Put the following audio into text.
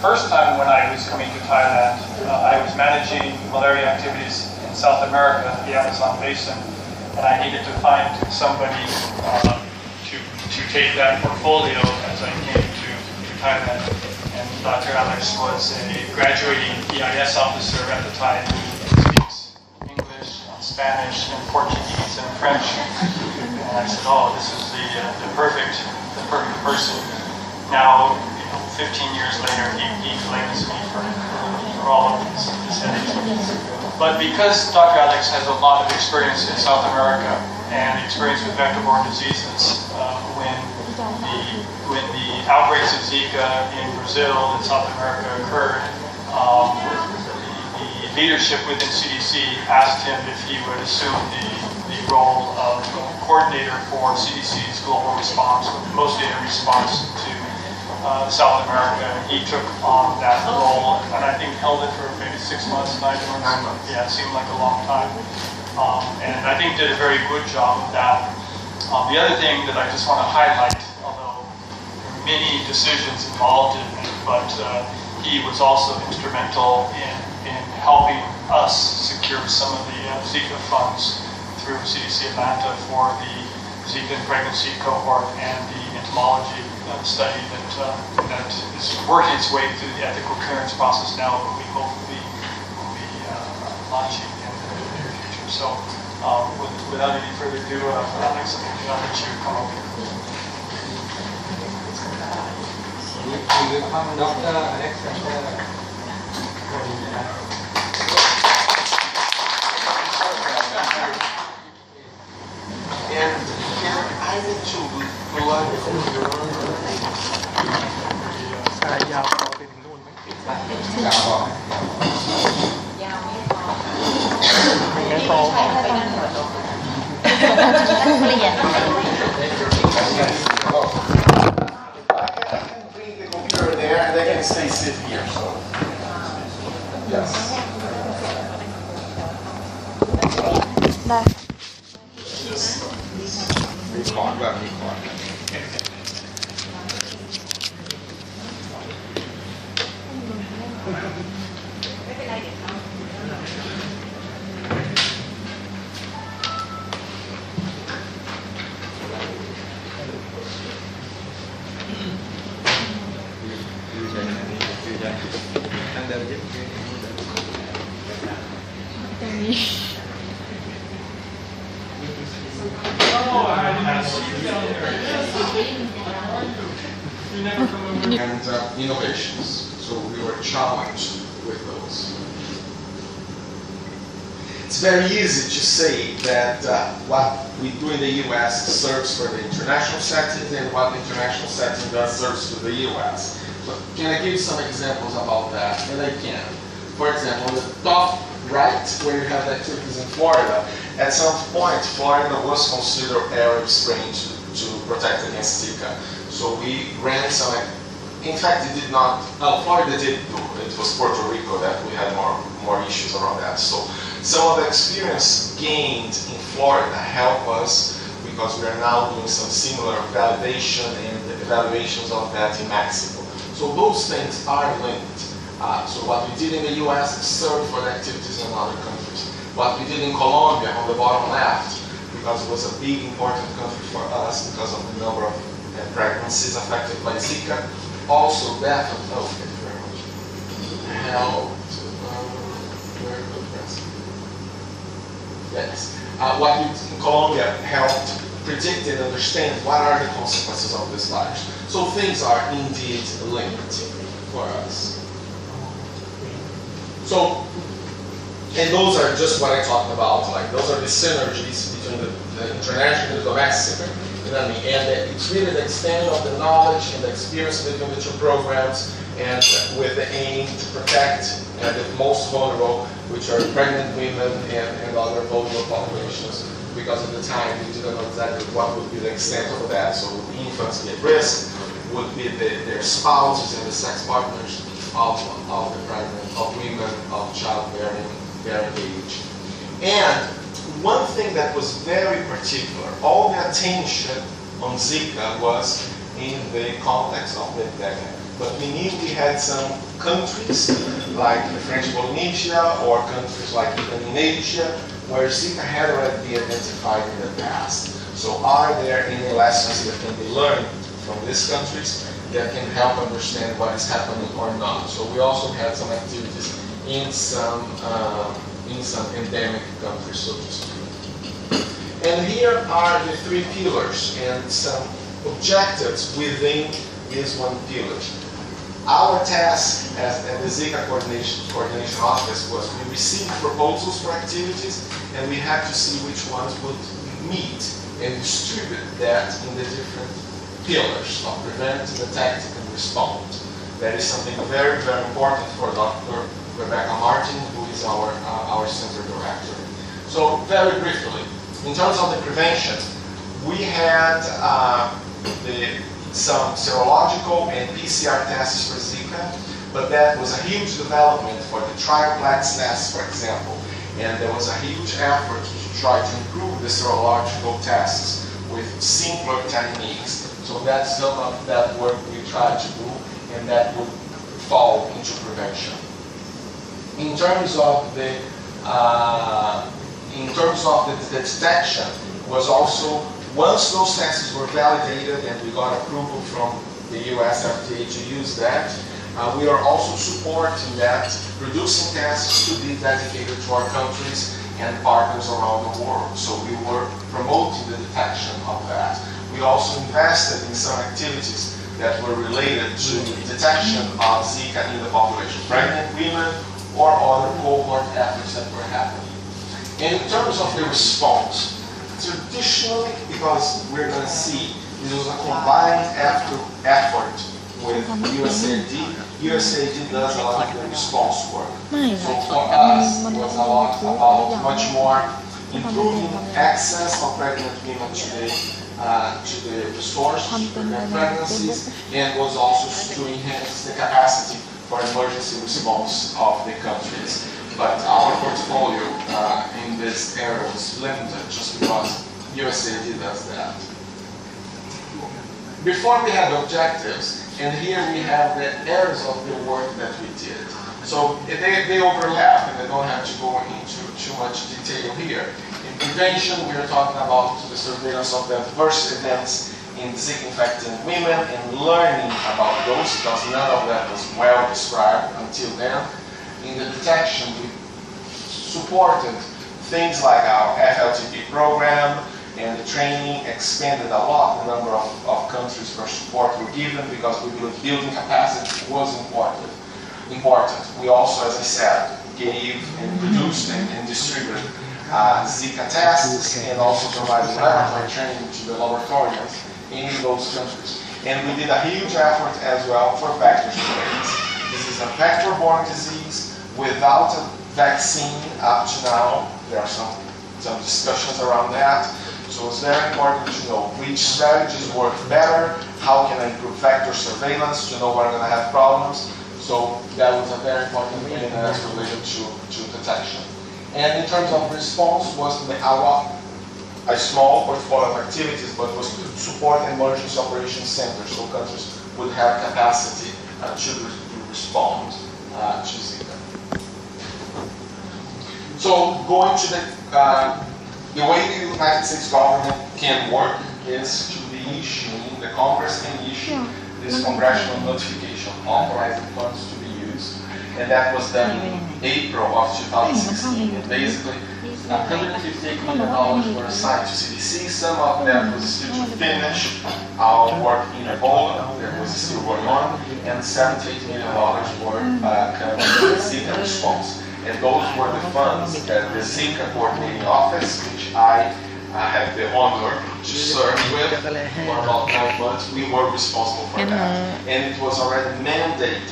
first time when I was coming to Thailand, I was managing malaria activities in South America, the Amazon basin, and I needed to find somebody to take that portfolio as I came to Thailand. And Dr. Alex was a graduating EIS officer at the time who speaks English, Spanish, and Portuguese and French. And I said, oh, this is the perfect person. Now, 15 years later, he claims me for all of his headaches. But because Dr. Alex has a lot of experience in South America and experience with vector-borne diseases, when the outbreaks of Zika in Brazil and South America occurred, the leadership within CDC asked him if he would assume the role of coordinator for CDC's global response, mostly in response to South America. He took on that role, and I think held it for maybe 6 months, 9 months. Yeah, it seemed like a long time. And I think did a very good job of that. The other thing that I just want to highlight, although there are many decisions involved in it, but he was also instrumental in helping us secure some of the Zika funds through CDC Atlanta for the Zika and pregnancy cohort and the entomology study that is working its way through the ethical clearance process now, but we hope will be launching in the near future. So without any further ado, Alex, I'll let you come over here. We welcome Dr. Alex and I need to learn from your bring the computer there and they can stay sit here. So yes. Just record. And innovations. So we were challenged with those. It's very easy to say that what we do in the US serves for the international setting and what the international setting does serves for the US. But can I give you some examples about that? And I can. For example, on the top right, where you have the activities in Florida, at some point, Florida was considered Arab Spring to protect against Zika. So we ran some, in fact, it did not, Florida did do, it was Puerto Rico that we had more issues around that. So some of the experience gained in Florida help us because we are now doing some similar validation and evaluations of that in Mexico. So those things are linked. So what we did in the US served for the activities in other countries. What we did in Colombia on the bottom left, because it was a big important country for us because of the number of pregnancies affected by Zika, also definitely, oh, thank you very much, helped, very good press. Yes. What we did in Colombia helped predict and understand what are the consequences of this virus. So things are indeed linked for us. So, and those are just what I talked about, like those are the synergies between the international and the domestic. And it's really the extent of the knowledge and the experience between the two programs, and with the aim to protect the most vulnerable, which are pregnant women and other vulnerable populations, because at the time we didn't know exactly what would be the extent of that. So infants at risk would be their spouses and the sex partners of the pregnant, of women of childbearing age. And one thing that was very particular, all the attention on Zika was in the context of the epidemic. but we knew we had some countries like the French Polynesia or countries like even in Asia where Zika had already been identified in the past. So are there any lessons that can be learned from these countries that can help understand what is happening or not? So we also had some activities in some endemic countries, so to speak. And here are the three pillars and some objectives within this one pillar. Our task at the Zika coordination office was we received proposals for activities and we had to see which ones would meet and distribute that in the different pillars of prevent, detect, and respond. That is something very, very important for Dr. Rebecca Martin, who is our center director. So very briefly, in terms of the prevention, we had some serological and PCR tests for Zika, but that was a huge development for the triplex test, for example. And there was a huge effort to try to improve the serological tests with simpler techniques. So that's some of that work we tried to do, and that would fall into prevention. In terms of the detection, was also once those tests were validated and we got approval from the US FDA to use that, we are also supporting that, producing tests to be dedicated to our countries and partners around the world. So we were promoting the detection of that. We also invested in some activities that were related to detection of Zika in the population, pregnant women or other cohort efforts that were happening. And in terms of the response, traditionally, because we're going to see, this was a combined effort with USAID. USAID does a lot of the response work. So for us, it was a lot about much more improving access of pregnant women to the resources to prevent pregnancies, and was also to enhance the capacity for emergency response of the countries. But our portfolio in this area was limited just because USAID does that. Before we had objectives, and here we have the areas of the work that we did. So they overlap, and I don't have to go into too much detail here. In prevention, we are talking about the surveillance of the adverse events in Zika-infected women and learning about those, because none of that was well described until then. In the detection, we supported things like our FLTP program, and the training expanded a lot. The number of countries for support were given because we believe building capacity was important. We also, as I said, gave and produced and distributed Zika tests and also provided laboratory training to the laboratorians in those countries. And we did a huge effort as well for vector surveillance. This is a vector-borne disease without a vaccine up to now. There are some discussions around that. So it's very important to know which strategies work better, how can I improve vector surveillance to know where I'm going to have problems. So that was a very important thing, and that's related to detection. And in terms of response, was a small portfolio of activities, but was to support emergency operations centers, so countries would have capacity to respond to Zika. So going to the way the United States government can work is to be issuing, the Congress can issue this congressional notification authorizing funds to be used, and that was done in April of 2016, and basically $158 million were assigned to CDC. Some of that was still to finish our work in Ebola, that was still going on, and $78 million were coming to the Zika response. And those were the funds that the Zika coordinating office, which I had the honor to serve with for about 9 months, we were responsible for that. And it was already mandated